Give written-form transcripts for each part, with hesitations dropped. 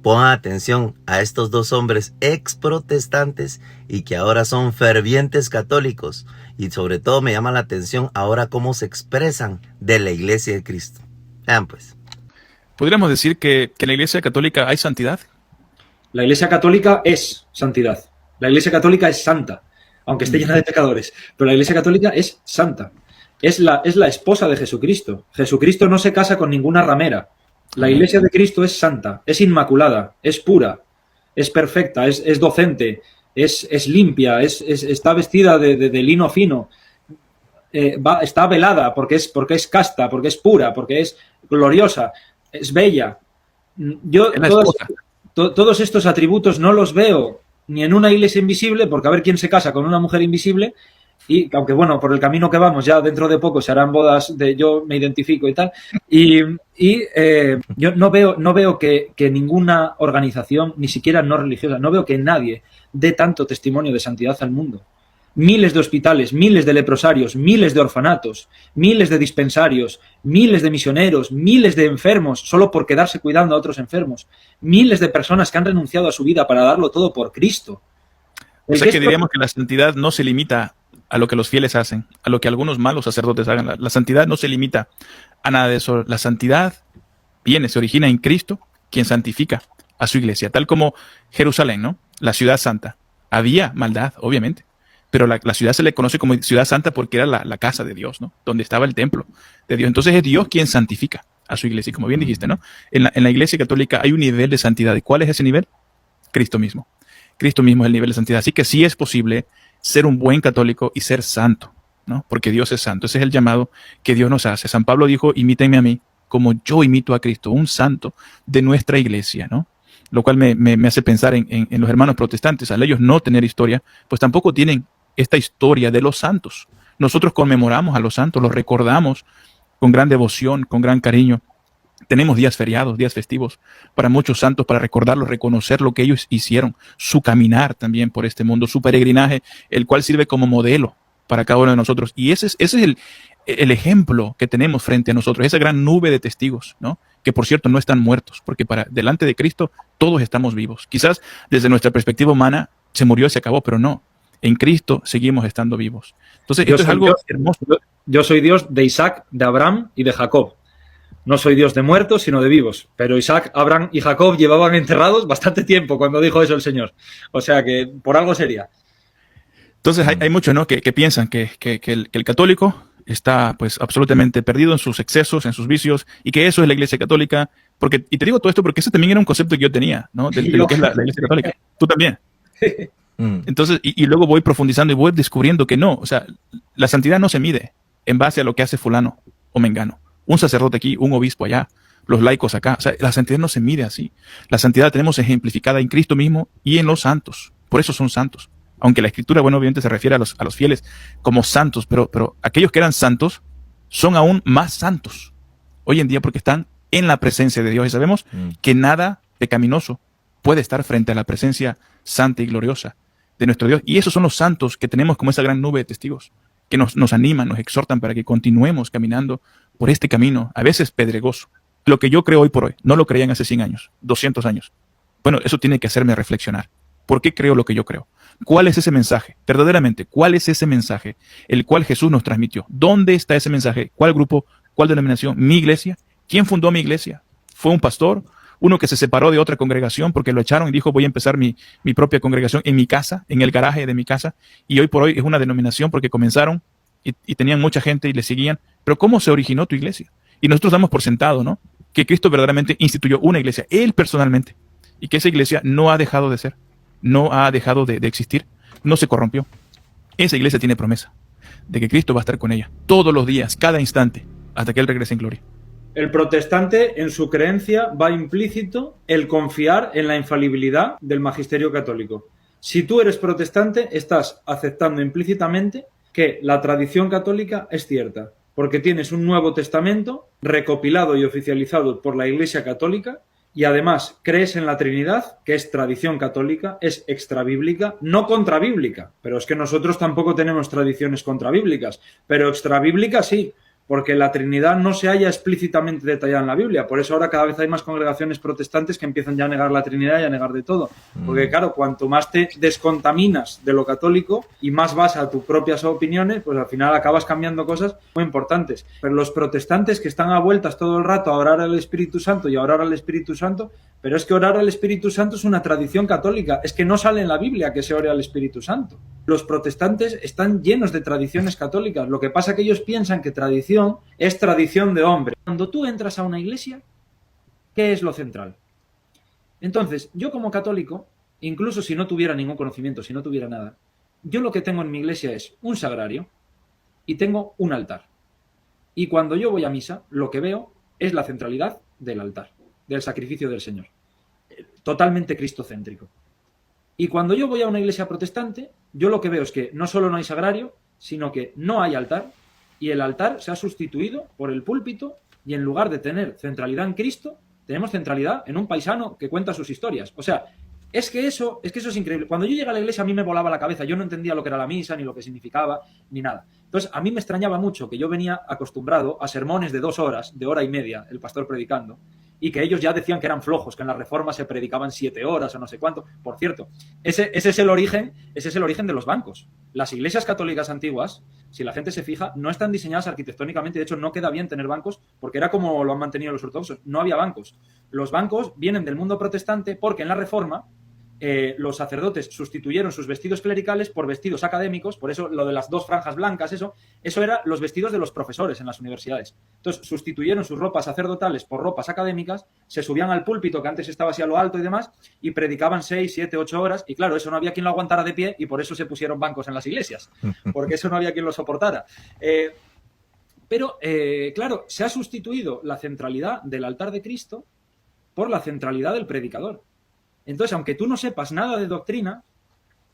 Pongan atención a estos dos hombres ex protestantes y que ahora son fervientes católicos. Y sobre todo me llama la atención ahora cómo se expresan de la Iglesia de Cristo. Vean pues. ¿Podríamos decir que en la Iglesia Católica hay santidad? La Iglesia Católica es santidad. La Iglesia Católica es santa, aunque esté llena de pecadores. Pero la Iglesia Católica es santa. Es la esposa de Jesucristo. Jesucristo no se casa con ninguna ramera. La Iglesia de Cristo es santa, es inmaculada, es pura, es perfecta, es docente, es limpia, está vestida de lino fino, está velada porque es casta, porque es pura, porque es gloriosa, es bella. Yo todos estos atributos no los veo ni en una iglesia invisible, porque a ver quién se casa con una mujer invisible. Y aunque bueno, por el camino que vamos, ya dentro de poco se harán bodas de yo me identifico y tal. Y yo no veo que ninguna organización, ni siquiera no religiosa, no veo que nadie dé tanto testimonio de santidad al mundo. Miles de hospitales, miles de leprosarios, miles de orfanatos, miles de dispensarios, miles de misioneros, miles de enfermos, solo por quedarse cuidando a otros enfermos, miles de personas que han renunciado a su vida para darlo todo por Cristo. O sea que diríamos que la santidad no se limita a lo que los fieles hacen, a lo que algunos malos sacerdotes hagan. La santidad no se limita a nada de eso. La santidad se origina en Cristo, quien santifica a su iglesia. Tal como Jerusalén, ¿no? La ciudad santa. Había maldad, obviamente, pero la ciudad se le conoce como ciudad santa porque era la casa de Dios, ¿no? Donde estaba el templo de Dios. Entonces es Dios quien santifica a su iglesia. Y como bien dijiste, ¿no? En la iglesia católica hay un nivel de santidad. ¿Y cuál es ese nivel? Cristo mismo. Cristo mismo es el nivel de santidad. Así que sí es posible ser un buen católico y ser santo, ¿no? Porque Dios es santo. Ese es el llamado que Dios nos hace. San Pablo dijo, imítenme a mí como yo imito a Cristo, un santo de nuestra iglesia, ¿no? Lo cual me hace pensar en los hermanos protestantes. Al ellos no tener historia, pues tampoco tienen esta historia de los santos. Nosotros conmemoramos a los santos, los recordamos con gran devoción, con gran cariño. Tenemos días feriados, días festivos para muchos santos, para recordarlos, reconocer lo que ellos hicieron, su caminar también por este mundo, su peregrinaje, el cual sirve como modelo para cada uno de nosotros. Y ese es el ejemplo que tenemos frente a nosotros, esa gran nube de testigos, ¿no? Que por cierto no están muertos, porque delante de Cristo todos estamos vivos. Quizás desde nuestra perspectiva humana se murió, se acabó, pero no. En Cristo seguimos estando vivos. Entonces, esto es algo hermoso. Yo soy Dios de Isaac, de Abraham y de Jacob. No soy Dios de muertos, sino de vivos. Pero Isaac, Abraham y Jacob llevaban enterrados bastante tiempo cuando dijo eso el Señor. O sea que por algo sería. Entonces hay muchos, ¿no? que piensan que el católico está pues absolutamente perdido en sus excesos, en sus vicios, y que eso es la Iglesia Católica. Y te digo todo esto porque ese también era un concepto que yo tenía, ¿no? De lo que es la Iglesia Católica. Tú también. Entonces, y luego voy profundizando y voy descubriendo que no. O sea, la santidad no se mide en base a lo que hace fulano o mengano. Un sacerdote aquí, un obispo allá, los laicos acá. O sea, la santidad no se mide así. La santidad la tenemos ejemplificada en Cristo mismo y en los santos. Por eso son santos. Aunque la Escritura, bueno, obviamente se refiere a los fieles como santos, pero aquellos que eran santos son aún más santos hoy en día porque están en la presencia de Dios. Y sabemos que nada pecaminoso puede estar frente a la presencia santa y gloriosa de nuestro Dios. Y esos son los santos que tenemos como esa gran nube de testigos que nos animan, nos exhortan para que continuemos caminando por este camino, a veces pedregoso. Lo que yo creo hoy por hoy, no lo creían hace 100 años, 200 años. Bueno, eso tiene que hacerme reflexionar. ¿Por qué creo lo que yo creo? ¿Cuál es ese mensaje? Verdaderamente, ¿cuál es ese mensaje el cual Jesús nos transmitió? ¿Dónde está ese mensaje? ¿Cuál grupo? ¿Cuál denominación? ¿Mi iglesia? ¿Quién fundó mi iglesia? ¿Fue un pastor? ¿Uno que se separó de otra congregación porque lo echaron y dijo voy a empezar mi propia congregación en mi casa, en el garaje de mi casa? Y hoy por hoy es una denominación porque comenzaron y tenían mucha gente y le seguían. Pero ¿cómo se originó tu iglesia? Y nosotros damos por sentado, ¿no? Que Cristo verdaderamente instituyó una iglesia, Él personalmente, y que esa iglesia no ha dejado de ser, no ha dejado de existir, no se corrompió. Esa iglesia tiene promesa de que Cristo va a estar con ella todos los días, cada instante, hasta que Él regrese en gloria. El protestante, en su creencia, va implícito el confiar en la infalibilidad del magisterio católico. Si tú eres protestante, estás aceptando implícitamente que la tradición católica es cierta, porque tienes un Nuevo Testamento recopilado y oficializado por la Iglesia Católica y además crees en la Trinidad, que es tradición católica, es extrabíblica, no contrabíblica, pero es que nosotros tampoco tenemos tradiciones contrabíblicas, pero extrabíblica sí, porque la Trinidad no se halla explícitamente detallada en la Biblia. Por eso ahora cada vez hay más congregaciones protestantes que empiezan ya a negar la Trinidad y a negar de todo. Porque claro, cuanto más te descontaminas de lo católico y más vas a tus propias opiniones, pues al final acabas cambiando cosas muy importantes. Pero los protestantes que están a vueltas todo el rato a orar al Espíritu Santo y a orar al Espíritu Santo, pero es que orar al Espíritu Santo es una tradición católica, es que no sale en la Biblia que se ore al Espíritu Santo. Los protestantes están llenos de tradiciones católicas, lo que pasa es que ellos piensan que tradición es tradición de hombre. Cuando tú entras a una iglesia, ¿qué es lo central? Entonces, yo como católico, incluso si no tuviera ningún conocimiento, si no tuviera nada, yo lo que tengo en mi iglesia es un sagrario y tengo un altar. Y cuando yo voy a misa, lo que veo es la centralidad del altar, del sacrificio del Señor. Totalmente cristocéntrico. Y cuando yo voy a una iglesia protestante, yo lo que veo es que no solo no hay sagrario, sino que no hay altar, y el altar se ha sustituido por el púlpito, y en lugar de tener centralidad en Cristo, tenemos centralidad en un paisano que cuenta sus historias. O sea, es que eso es increíble. Cuando yo llegué a la iglesia a mí me volaba la cabeza, yo no entendía lo que era la misa, ni lo que significaba, ni nada. Entonces a mí me extrañaba mucho que yo venía acostumbrado a sermones de 2 horas, de hora y media, el pastor predicando, y que ellos ya decían que eran flojos, que en la Reforma se predicaban 7 horas o no sé cuánto. Por cierto, ese es el origen de los bancos. Las iglesias católicas antiguas, si la gente se fija, no están diseñadas arquitectónicamente, de hecho no queda bien tener bancos, porque era como lo han mantenido los ortodoxos, no había bancos. Los bancos vienen del mundo protestante porque en la Reforma los sacerdotes sustituyeron sus vestidos clericales por vestidos académicos, por eso lo de las 2 franjas blancas, eso eran los vestidos de los profesores en las universidades. Entonces sustituyeron sus ropas sacerdotales por ropas académicas, se subían al púlpito que antes estaba así a lo alto y demás, y predicaban 6, 7, 8 horas, y claro, eso no había quien lo aguantara de pie, y por eso se pusieron bancos en las iglesias, porque eso no había quien lo soportara. Pero, claro, se ha sustituido la centralidad del altar de Cristo por la centralidad del predicador. Entonces, aunque tú no sepas nada de doctrina,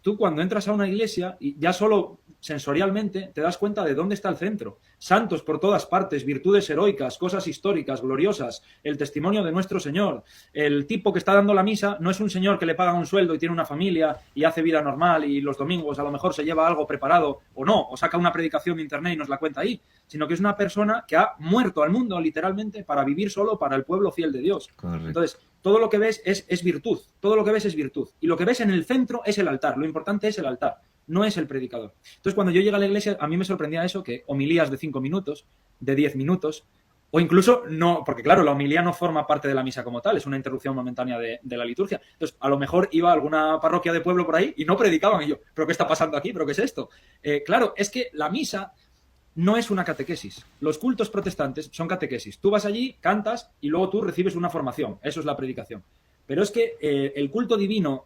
tú cuando entras a una iglesia, y ya solo sensorialmente, te das cuenta de dónde está el centro. Santos por todas partes, virtudes heroicas, cosas históricas, gloriosas, el testimonio de nuestro Señor. El tipo que está dando la misa no es un señor que le pagan un sueldo y tiene una familia y hace vida normal y los domingos a lo mejor se lleva algo preparado o no, o saca una predicación de internet y nos la cuenta ahí, sino que es una persona que ha muerto al mundo literalmente para vivir solo para el pueblo fiel de Dios. Correcto. Entonces, todo lo que ves es virtud, todo lo que ves es virtud. Y lo que ves en el centro es el altar, lo importante es el altar, no es el predicador. Entonces, cuando yo llegué a la iglesia, a mí me sorprendía eso, que homilías de 5 minutos, de 10 minutos, o incluso no, porque claro, la homilía no forma parte de la misa como tal, es una interrupción momentánea de la liturgia. Entonces, a lo mejor iba a alguna parroquia de pueblo por ahí y no predicaban, y yo, ¿pero qué está pasando aquí? ¿Pero qué es esto? Claro, es que la misa no es una catequesis. Los cultos protestantes son catequesis. Tú vas allí, cantas y luego tú recibes una formación. Eso es la predicación. Pero es que el culto divino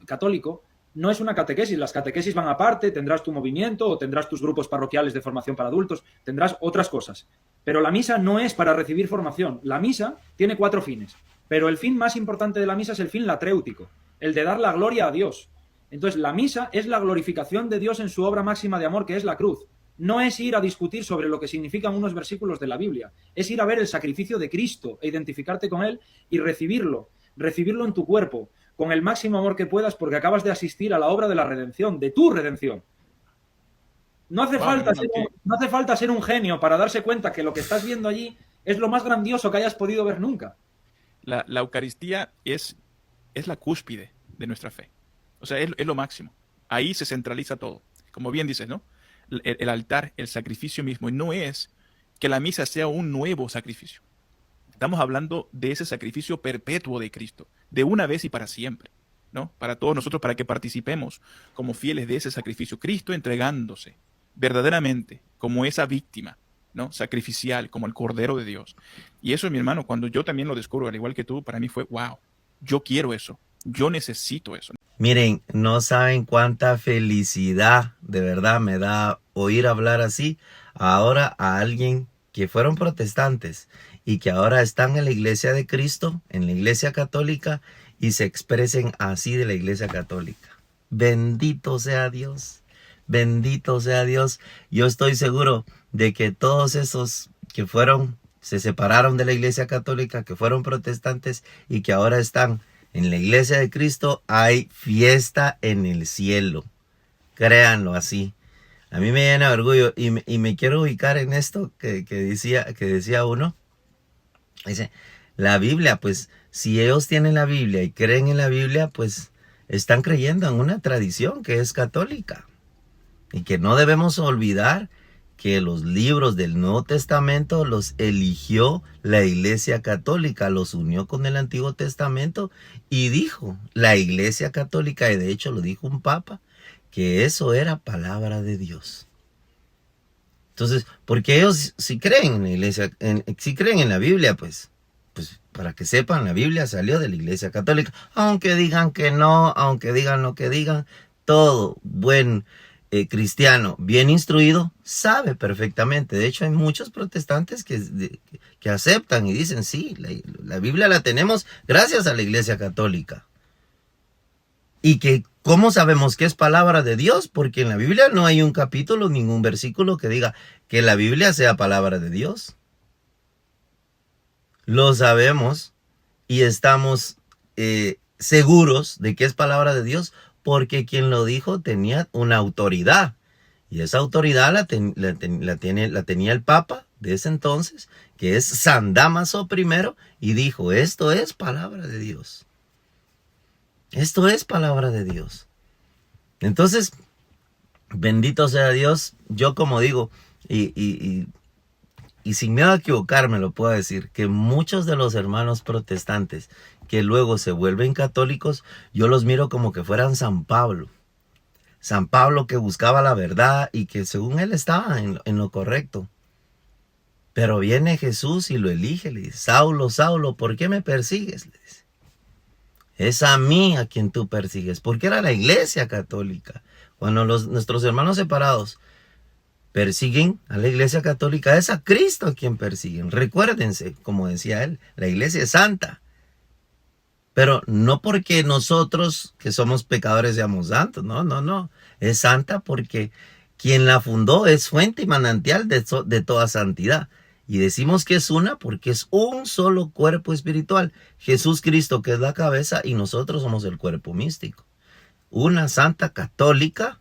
católico no es una catequesis. Las catequesis van aparte, tendrás tu movimiento o tendrás tus grupos parroquiales de formación para adultos, tendrás otras cosas. Pero la misa no es para recibir formación. La misa tiene 4 fines. Pero el fin más importante de la misa es el fin latréutico, el de dar la gloria a Dios. Entonces, la misa es la glorificación de Dios en su obra máxima de amor, que es la cruz. No es ir a discutir sobre lo que significan unos versículos de la Biblia, es ir a ver el sacrificio de Cristo e identificarte con él y recibirlo en tu cuerpo, con el máximo amor que puedas, porque acabas de asistir a la obra de la redención, de tu redención. No hace falta ser un genio para darse cuenta que lo que estás viendo allí es lo más grandioso que hayas podido ver nunca. La Eucaristía es la cúspide de nuestra fe. O sea, es lo máximo. Ahí se centraliza todo. Como bien dices, ¿no? El altar, el sacrificio mismo, y no es que la misa sea un nuevo sacrificio. Estamos hablando de ese sacrificio perpetuo de Cristo, de una vez y para siempre, ¿no? Para todos nosotros, para que participemos como fieles de ese sacrificio. Cristo entregándose verdaderamente como esa víctima, ¿no? Sacrificial, como el Cordero de Dios. Y eso, mi hermano, cuando yo también lo descubro, al igual que tú, para mí fue, wow, yo quiero eso, yo necesito eso. Miren, no saben cuánta felicidad de verdad me da oír hablar así ahora a alguien que fueron protestantes y que ahora están en la iglesia de Cristo, en la iglesia católica, y se expresen así de la iglesia católica. Bendito sea Dios, bendito sea Dios. Yo estoy seguro de que todos esos que se separaron de la iglesia católica, que fueron protestantes y que ahora están en la iglesia de Cristo, hay fiesta en el cielo. Créanlo así. A mí me llena de orgullo y me quiero ubicar en esto que decía uno. Dice, la Biblia, pues, si ellos tienen la Biblia y creen en la Biblia, pues, están creyendo en una tradición que es católica. Y que no debemos olvidar que los libros del Nuevo Testamento los eligió la Iglesia Católica, los unió con el Antiguo Testamento y dijo la Iglesia Católica, y de hecho lo dijo un papa, que eso era palabra de Dios. Entonces, porque ellos si creen en la Iglesia, si creen en la Biblia, pues para que sepan, la Biblia salió de la Iglesia Católica, aunque digan que no, aunque digan lo que digan, todo buen cristiano bien instruido sabe perfectamente. De hecho, hay muchos protestantes que aceptan y dicen, sí, la Biblia la tenemos gracias a la Iglesia Católica. Y que, ¿cómo sabemos que es palabra de Dios? Porque en la Biblia no hay un capítulo, ningún versículo que diga que la Biblia sea palabra de Dios. Lo sabemos y estamos seguros de que es palabra de Dios porque quien lo dijo tenía una autoridad. Y esa autoridad la tenía el Papa de ese entonces, que es San Dámaso I, y dijo, esto es palabra de Dios. Esto es palabra de Dios. Entonces, bendito sea Dios, yo como digo, y sin miedo a equivocarme lo puedo decir, que muchos de los hermanos protestantes que luego se vuelven católicos, yo los miro como que fueran San Pablo. San Pablo que buscaba la verdad y que según él estaba en lo correcto. Pero viene Jesús y lo elige, le dice, Saulo, Saulo, ¿por qué me persigues? Le dice. Es a mí a quien tú persigues, porque era la Iglesia Católica. Cuando nuestros hermanos separados persiguen a la Iglesia Católica, es a Cristo a quien persiguen. Recuérdense, como decía él, la Iglesia es santa. Pero no porque nosotros, que somos pecadores, seamos santos. No, no, no. Es santa porque quien la fundó es fuente y manantial de toda santidad. Y decimos que es una porque es un solo cuerpo espiritual. Jesús Cristo, que es la cabeza, y nosotros somos el cuerpo místico. Una santa católica,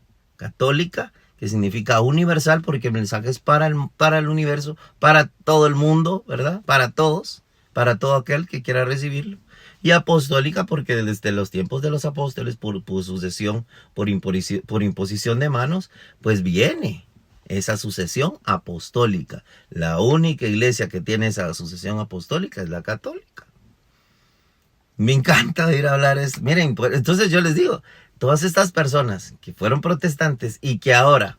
que significa universal, porque el mensaje es para el universo, para todo el mundo, ¿verdad? Para todos, para todo aquel que quiera recibirlo. Y apostólica, porque desde los tiempos de los apóstoles, por sucesión, por imposición de manos, pues viene esa sucesión apostólica. La única iglesia que tiene esa sucesión apostólica es la católica. Me encanta ir a hablar esto. Miren, pues, entonces yo les digo, todas estas personas que fueron protestantes y que ahora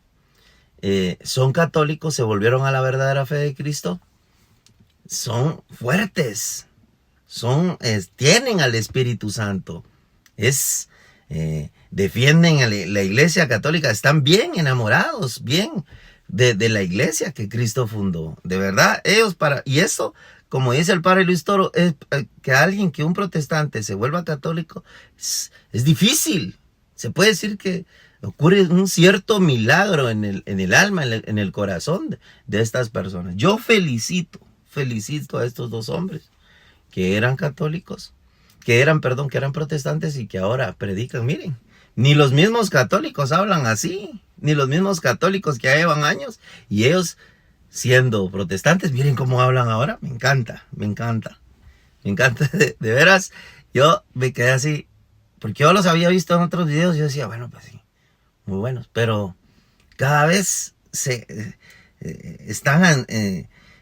son católicos, se volvieron a la verdadera fe de Cristo, son fuertes, tienen al Espíritu Santo, defienden a la Iglesia Católica, están bien enamorados, bien de la Iglesia que Cristo fundó, de verdad, y eso, como dice el padre Luis Toro, que un protestante se vuelva católico, es difícil. Se puede decir que ocurre un cierto milagro en el alma, en el corazón de estas personas. Yo felicito a estos dos hombres que eran católicos, que eran protestantes y que ahora predican. Miren, ni los mismos católicos hablan así, ni los mismos católicos que ya llevan años, y ellos siendo protestantes, miren cómo hablan ahora. Me encanta, de veras. Yo me quedé así, porque yo los había visto en otros videos y yo decía, bueno, pues sí, muy buenos, pero cada vez están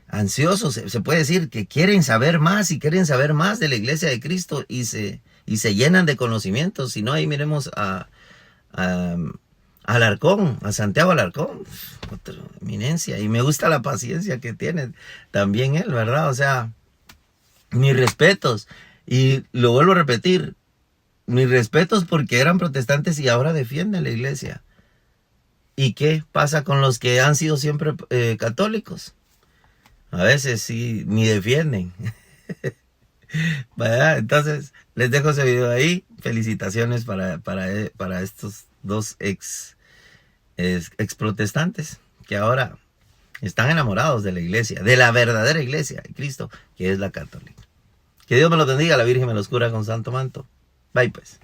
ansiosos, se puede decir que quieren saber más y quieren saber más de la Iglesia de Cristo y se llenan de conocimientos. Si no, ahí miremos a Alarcón, a Santiago Alarcón, otra eminencia, y me gusta la paciencia que tiene también él, ¿verdad? O sea, mis respetos, y lo vuelvo a repetir, mis respetos porque eran protestantes y ahora defienden la Iglesia. ¿Y qué pasa con los que han sido siempre católicos? A veces sí, ni defienden. ¿Verdad? Entonces, les dejo ese video ahí. Felicitaciones para estos dos ex protestantes que ahora están enamorados de la Iglesia, de la verdadera Iglesia de Cristo, que es la católica. Que Dios me los bendiga, la Virgen me los cubra con santo manto. Bye pues.